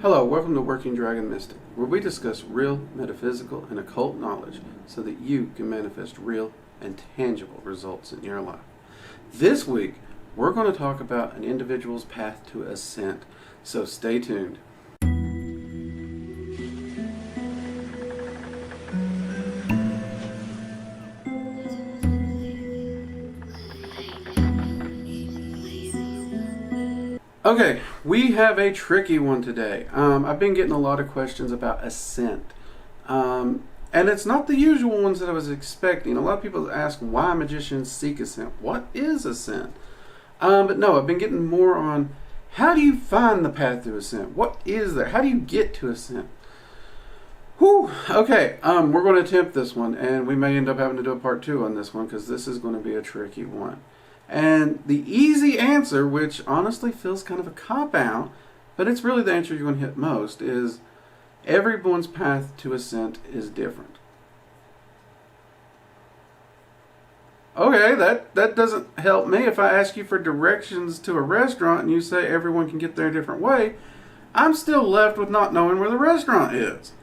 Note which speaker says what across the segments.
Speaker 1: Hello, welcome to Working Dragon Mystic, where we discuss real, metaphysical, and occult knowledge so that you can manifest real and tangible results in your life. This week, we're going to talk about an individual's path to ascent, so stay tuned. Okay, we have a tricky one today. I've been getting a lot of questions about ascent. And it's not the usual ones that I was expecting. A lot of people ask why magicians seek ascent. What is ascent? But no, I've been getting more on how do you find the path to ascent? What is there? How do you get to ascent? Whew, okay, we're going to attempt this one, and we may end up having to do a part 2 on this one because this is going to be a tricky one. And the easy answer, which honestly feels kind of a cop-out, but it's really the answer you're going to hit most, is everyone's path to ascent is different. Okay, that doesn't help me. If I ask you for directions to a restaurant and you say everyone can get there a different way, I'm still left with not knowing where the restaurant is.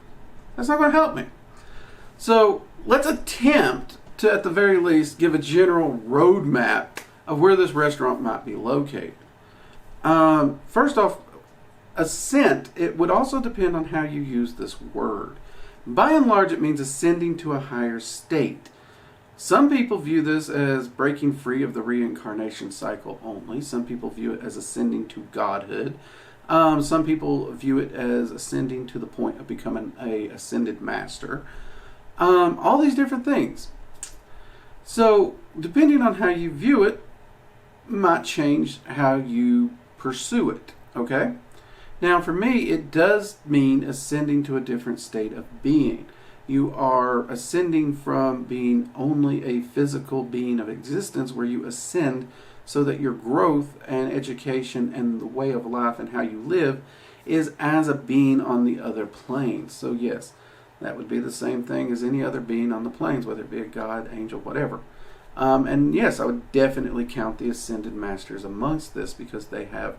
Speaker 1: That's not going to help me. So let's attempt to, at the very least, give a general roadmap of where this restaurant might be located. First off, ascent, it would also depend on how you use this word. By and large, it means ascending to a higher state. Some people view this as breaking free of the reincarnation cycle only. Some people view it as ascending to godhood. Some people view it as ascending to the point of becoming a ascended master. All these different things. So, depending on how you view it, might change how you pursue it, okay? Now, for me, it does mean ascending to a different state of being. You are ascending from being only a physical being of existence, where you ascend so that your growth and education and the way of life and how you live is as a being on the other planes. So yes, that would be the same thing as any other being on the planes, whether it be a god, angel, whatever. And yes, I would definitely count the ascended masters amongst this because they have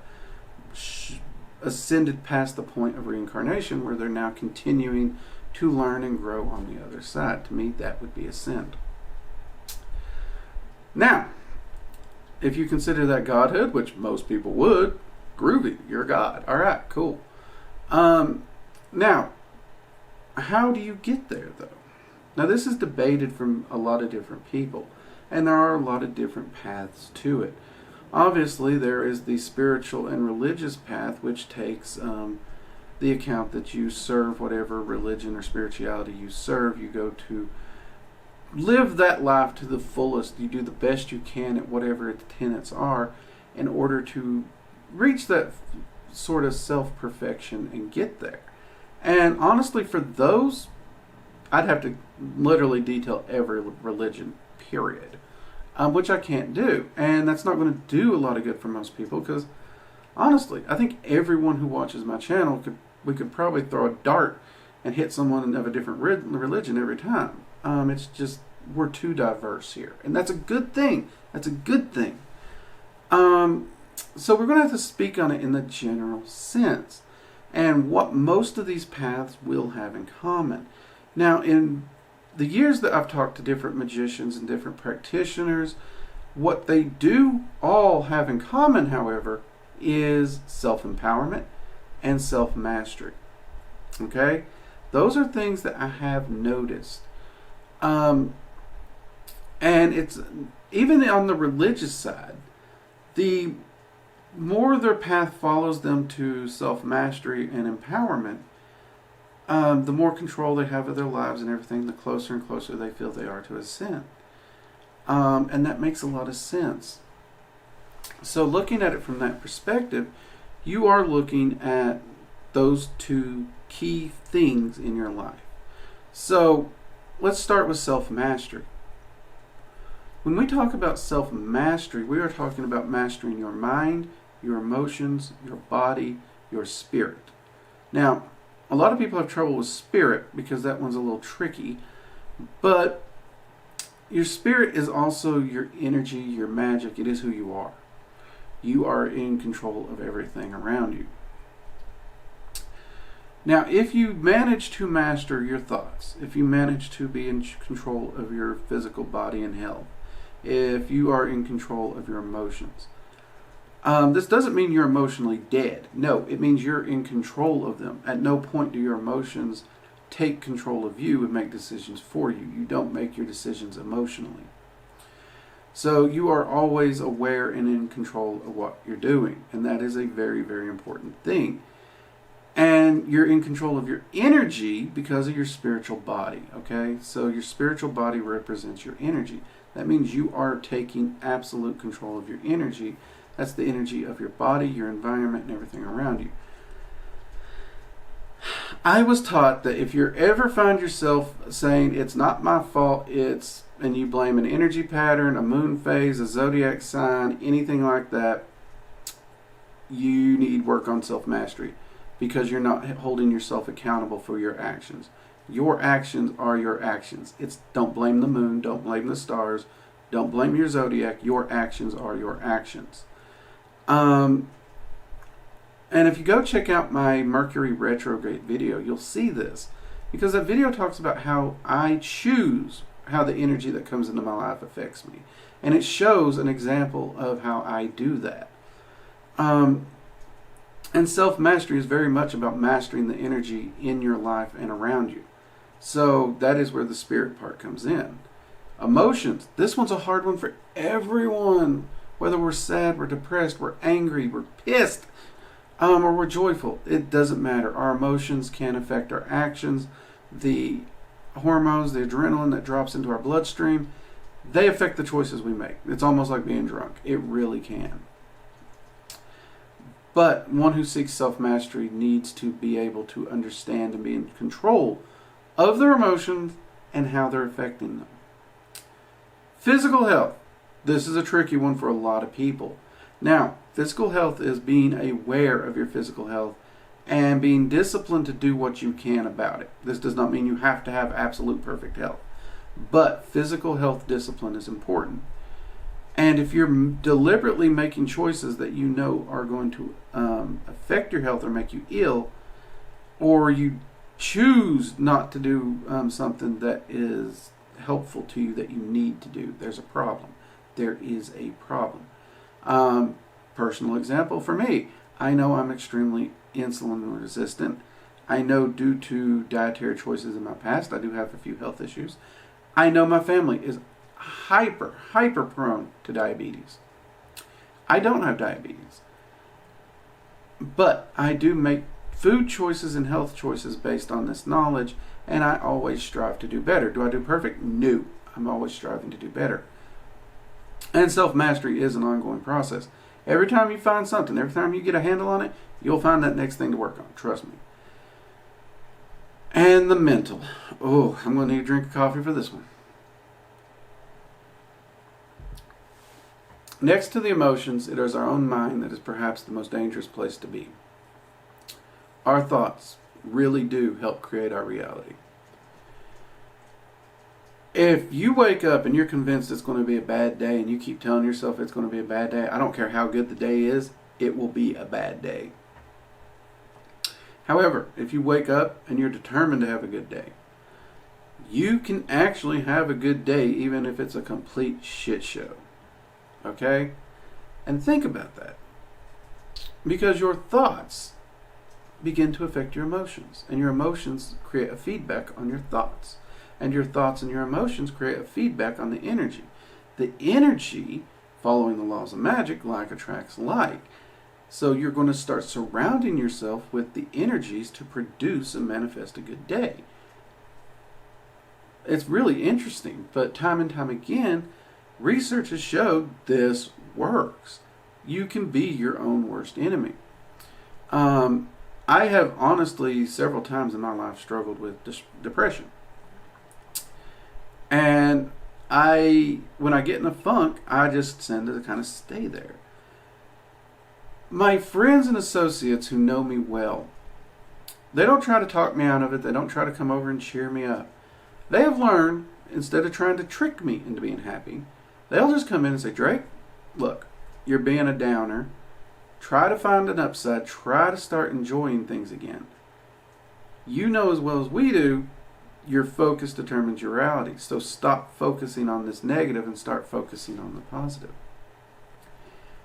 Speaker 1: ascended past the point of reincarnation where they're now continuing to learn and grow on the other side. To me, that would be ascend. Now, if you consider that godhood, which most people would, groovy, you're a god. All right, cool. Now, how do you get there, though? Now, this is debated from a lot of different people. And there are a lot of different paths to it. Obviously, there is the spiritual and religious path, which takes the account that you serve whatever religion or spirituality you serve. You go to live that life to the fullest. You do the best you can at whatever its tenets are in order to reach that sort of self-perfection and get there. And honestly, for those, I'd have to literally detail every religion, period. Which I can't do. And that's not going to do a lot of good for most people because, honestly, I think everyone who watches my channel, we could probably throw a dart and hit someone of a different religion every time. It's just, we're too diverse here. And that's a good thing. That's a good thing. So we're going to have to speak on it in the general sense. And what most of these paths will have in common. Now, in the years that I've talked to different magicians and different practitioners, what they do all have in common, however, is self-empowerment and self-mastery. Okay? Those are things that I have noticed. And it's, even on the religious side, the more their path follows them to self-mastery and empowerment, the more control they have of their lives and everything, the closer and closer they feel they are to ascent. And that makes a lot of sense. So looking at it from that perspective, you are looking at those two key things in your life. So let's start with self-mastery. When we talk about self-mastery, we are talking about mastering your mind, your emotions, your body, your spirit. Now, a lot of people have trouble with spirit because that one's a little tricky, but your spirit is also your energy, your magic. It is who you are. You are in control of everything around you. Now, if you manage to master your thoughts, if you manage to be in control of your physical body and health, if you are in control of your emotions, this doesn't mean you're emotionally dead. No, it means you're in control of them. At no point do your emotions take control of you and make decisions for you. You don't make your decisions emotionally. So you are always aware and in control of what you're doing. And that is a very, very important thing. And you're in control of your energy because of your spiritual body, okay? So your spiritual body represents your energy. That means you are taking absolute control of your energy. That's the energy of your body, your environment, and everything around you. I was taught that if you ever find yourself saying, it's not my fault, and you blame an energy pattern, a moon phase, a zodiac sign, anything like that, you need work on self-mastery because you're not holding yourself accountable for your actions. Your actions are your actions. Don't blame the moon, don't blame the stars, don't blame your zodiac. Your actions are your actions. And if you go check out my Mercury retrograde video, you'll see this. Because that video talks about how I choose how the energy that comes into my life affects me. And it shows an example of how I do that. And self-mastery is very much about mastering the energy in your life and around you. So that is where the spirit part comes in. Emotions. This one's a hard one for everyone. Whether we're sad, we're depressed, we're angry, we're pissed, or we're joyful. It doesn't matter. Our emotions can affect our actions. The hormones, the adrenaline that drops into our bloodstream, they affect the choices we make. It's almost like being drunk. It really can. But one who seeks self-mastery needs to be able to understand and be in control of their emotions and how they're affecting them. Physical health. This is a tricky one for a lot of people. Now, physical health is being aware of your physical health and being disciplined to do what you can about it. This does not mean you have to have absolute perfect health. But physical health discipline is important. And if you're deliberately making choices that you know are going to affect your health or make you ill, or you choose not to do something that is helpful to you that you need to do, there's a problem. There is a problem. Personal example for me, I know I'm extremely insulin resistant. I know due to dietary choices in my past, I do have a few health issues. I know my family is hyper prone to diabetes. I don't have diabetes. But I do make food choices and health choices based on this knowledge, and I always strive to do better. Do I do perfect? No. I'm always striving to do better. And self-mastery is an ongoing process. Every time you find something, every time you get a handle on it, you'll find that next thing to work on. Trust me. And the mental. Oh, I'm going to need a drink of coffee for this one. Next to the emotions, it is our own mind that is perhaps the most dangerous place to be. Our thoughts really do help create our reality. If you wake up and you're convinced it's going to be a bad day and you keep telling yourself it's going to be a bad day, I don't care how good the day is, it will be a bad day. However, if you wake up and you're determined to have a good day, you can actually have a good day even if it's a complete shit show. Okay? And think about that. Because your thoughts begin to affect your emotions. And your emotions create a feedback on your thoughts. And your thoughts and your emotions create a feedback on the energy. The energy, following the laws of magic, like attracts like. So you're going to start surrounding yourself with the energies to produce and manifest a good day. It's really interesting, but time and time again, research has showed this works. You can be your own worst enemy. I have honestly several times in my life struggled with depression. And when I get in a funk, I just tend to kind of stay there. My friends and associates who know me well, they don't try to talk me out of it. They don't try to come over and cheer me up. They have learned, instead of trying to trick me into being happy, they'll just come in and say, Drake, look, you're being a downer. Try to find an upside. Try to start enjoying things again. You know as well as we do, your focus determines your reality. So stop focusing on this negative and start focusing on the positive.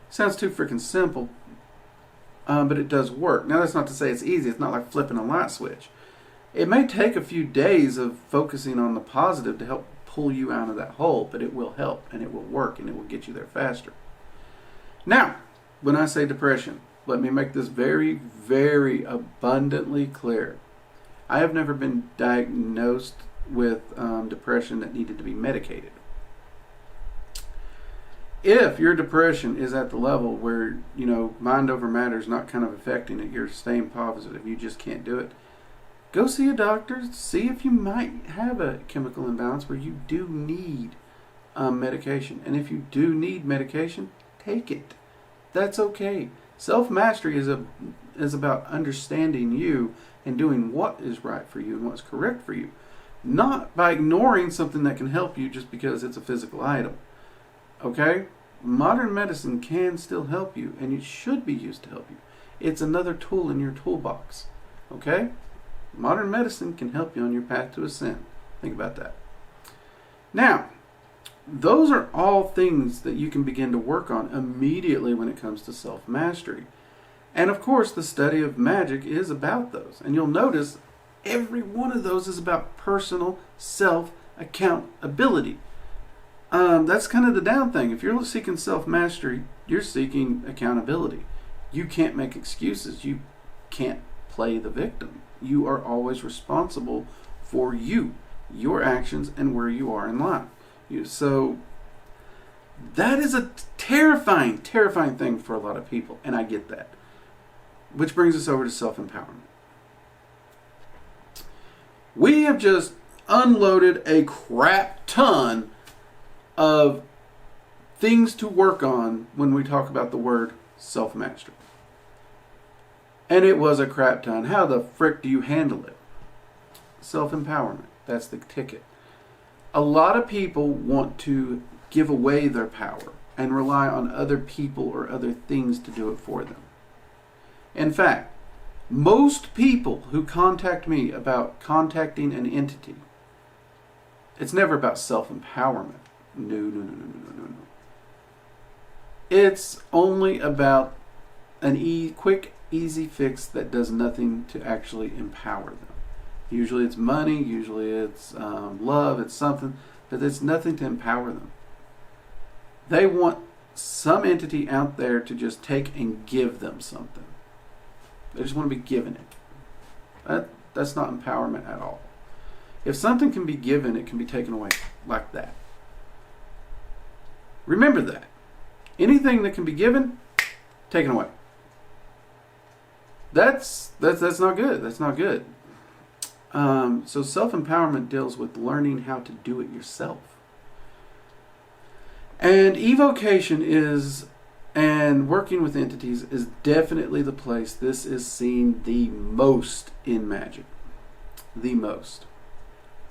Speaker 1: Sounds too freaking simple, but it does work. Now, that's not to say it's easy. It's not like flipping a light switch. It may take a few days of focusing on the positive to help pull you out of that hole, but it will help, and it will work, and it will get you there faster. Now, when I say depression, let me make this very, very abundantly clear. I have never been diagnosed with depression that needed to be medicated. If your depression is at the level where, mind over matter is not kind of affecting it, you're staying positive, you just can't do it, go see a doctor, see if you might have a chemical imbalance where you do need medication. And if you do need medication, take it. That's okay. Self-mastery is about understanding you and doing what is right for you and what's correct for you. Not by ignoring something that can help you just because it's a physical item. Okay? Modern medicine can still help you, and it should be used to help you. It's another tool in your toolbox. Okay? Modern medicine can help you on your path to ascent. Think about that. Now, those are all things that you can begin to work on immediately when it comes to self-mastery. And of course, the study of Magick is about those. And you'll notice every one of those is about personal self-accountability. That's kind of the down thing. If you're seeking self-mastery, you're seeking accountability. You can't make excuses. You can't play the victim. You are always responsible for you, your actions, and where you are in life. So that is a terrifying, terrifying thing for a lot of people, and I get that. Which brings us over to self-empowerment. We have just unloaded a crap ton of things to work on when we talk about the word self-mastery. And it was a crap ton. How the frick do you handle it? Self-empowerment. That's the ticket. A lot of people want to give away their power and rely on other people or other things to do it for them. In fact, most people who contact me about contacting an entity, it's never about self-empowerment. No. It's only about an quick, easy fix that does nothing to actually empower them. Usually it's money, usually it's love, it's something, but it's nothing to empower them. They want some entity out there to just take and give them something. They just want to be given it. That's not empowerment at all. If something can be given, it can be taken away like that. Remember that. Anything that can be given, taken away. That's not good. That's not good. So self-empowerment deals with learning how to do it yourself. And evocation and working with entities is definitely the place this is seen the most in Magick. The most.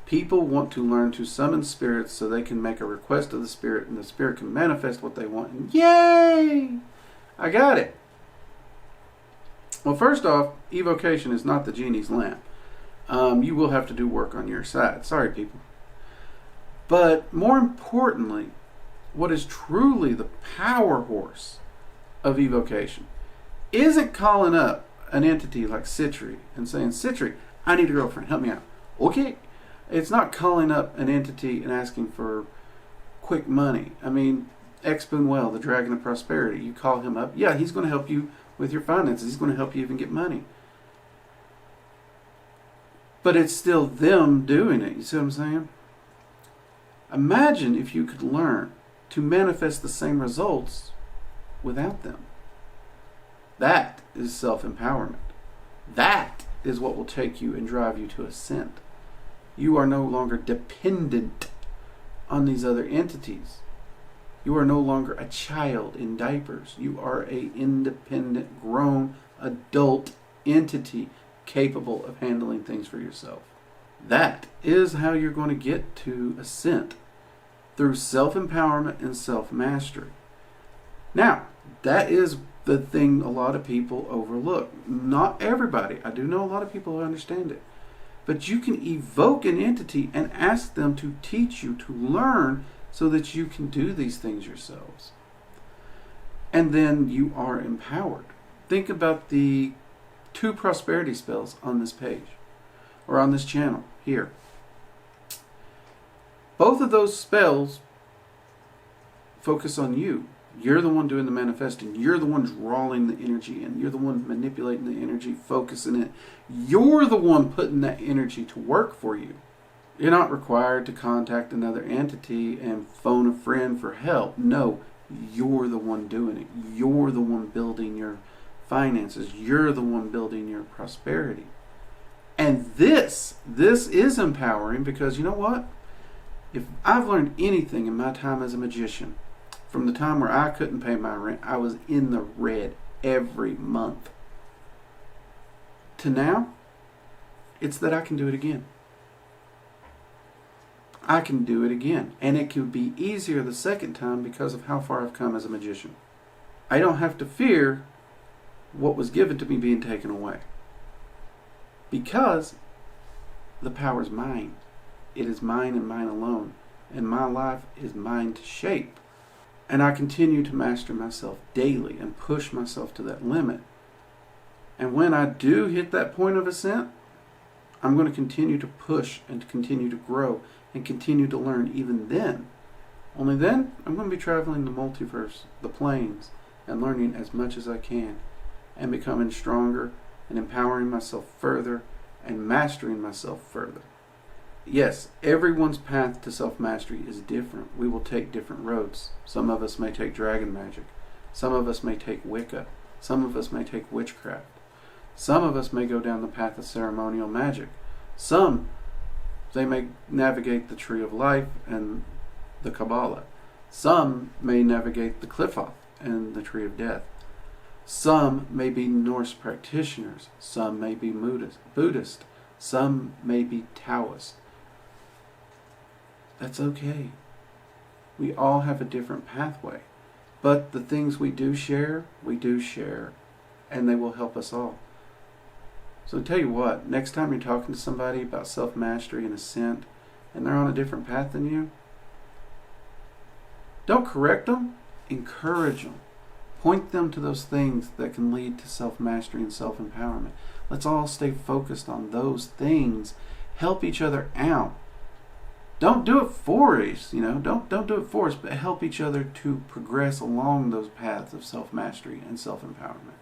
Speaker 1: People want to learn to summon spirits so they can make a request of the spirit and the spirit can manifest what they want. And yay! I got it. Well, first off, evocation is not the genie's lamp. You will have to do work on your side. Sorry, people. But more importantly, what is truly the power horse of evocation isn't calling up an entity like Citri and saying, Citri, I need a girlfriend, help me out. Okay. It's not calling up an entity and asking for quick money. I mean, Expunwell, the Dragon of Prosperity, you call him up. Yeah, he's going to help you with your finances. He's going to help you even get money. But it's still them doing it. You see what I'm saying? Imagine if you could learn to manifest the same results without them. That is self-empowerment. That is what will take you and drive you to ascent. You are no longer dependent on these other entities. You are no longer a child in diapers. You are an independent, grown, adult entity capable of handling things for yourself. That is how you're going to get to ascent, through self-empowerment and self-mastery. Now, that is the thing a lot of people overlook. Not everybody. I do know a lot of people who understand it. But you can evoke an entity and ask them to teach you, to learn, so that you can do these things yourselves. And then you are empowered. Think about the 2 prosperity spells on this page, or on this channel here. Both of those spells focus on you. You're the one doing the manifesting. You're the one drawing the energy in. You're the one manipulating the energy, focusing it. You're the one putting that energy to work for you. You're not required to contact another entity and phone a friend for help. No, you're the one doing it. You're the one building your finances. You're the one building your prosperity. And this is empowering, because you know what? If I've learned anything in my time as a magician, from the time where I couldn't pay my rent, I was in the red every month, to now, it's that I can do it again. I can do it again. And it could be easier the second time because of how far I've come as a magician. I don't have to fear what was given to me being taken away, because the power is mine. It is mine and mine alone. And my life is mine to shape. And I continue to master myself daily and push myself to that limit. And when I do hit that point of ascent, I'm going to continue to push and to continue to grow and continue to learn even then. Only then, I'm going to be traveling the multiverse, the planes, and learning as much as I can, and becoming stronger and empowering myself further and mastering myself further. Yes, everyone's path to self-mastery is different. We will take different roads. Some of us may take dragon magic. Some of us may take Wicca. Some of us may take witchcraft. Some of us may go down the path of ceremonial magic. Some, they may navigate the tree of life and the Kabbalah. Some may navigate the Qliphoth and the tree of death. Some may be Norse practitioners. Some may be Buddhist. Some may be Taoist. That's okay. We all have a different pathway. But the things we do share, and they will help us all. So tell you what, next time you're talking to somebody about self-mastery and ascent, and they're on a different path than you, don't correct them, encourage them. Point them to those things that can lead to self-mastery and self-empowerment. Let's all stay focused on those things. Help each other out. Don't do it for us, don't do it for us, but help each other to progress along those paths of self-mastery and self-empowerment,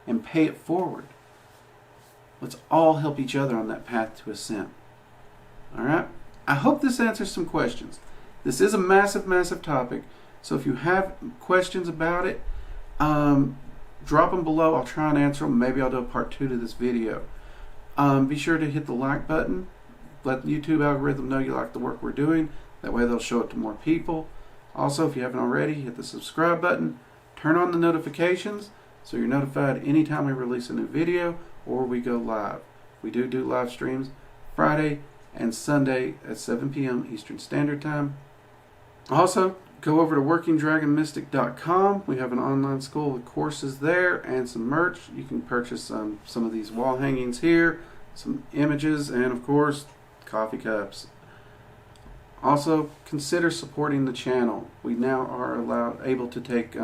Speaker 1: and pay it forward. Let's all help each other on that path to ascent. All right? I hope this answers some questions. This is a massive, massive topic, so if you have questions about it, drop them below. I'll try and answer them. Maybe I'll do a part 2 to this video. Be sure to hit the like button. Let the YouTube algorithm know you like the work we're doing. That way they'll show it to more people. Also, if you haven't already, hit the subscribe button. Turn on the notifications so you're notified anytime we release a new video or we go live. We do live streams Friday and Sunday at 7 p.m. Eastern Standard Time. Also, go over to workingdragonmystic.com. We have an online school with courses there and some merch. You can purchase some of these wall hangings here, some images, and of course, coffee cups. Also, consider supporting the channel. We now are able to take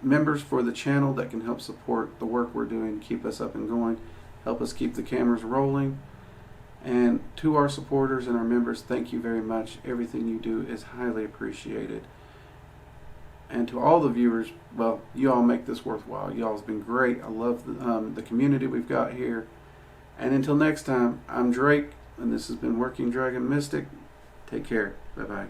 Speaker 1: members for the channel that can help support the work we're doing, keep us up and going, help us keep the cameras rolling. And to our supporters and our members, thank you very much. Everything you do is highly appreciated. And to all the viewers, well, you all make this worthwhile. You all have been great. I love the community we've got here. And until next time, I'm Drake, and this has been Working Dragon Mystic. Take care. Bye-bye.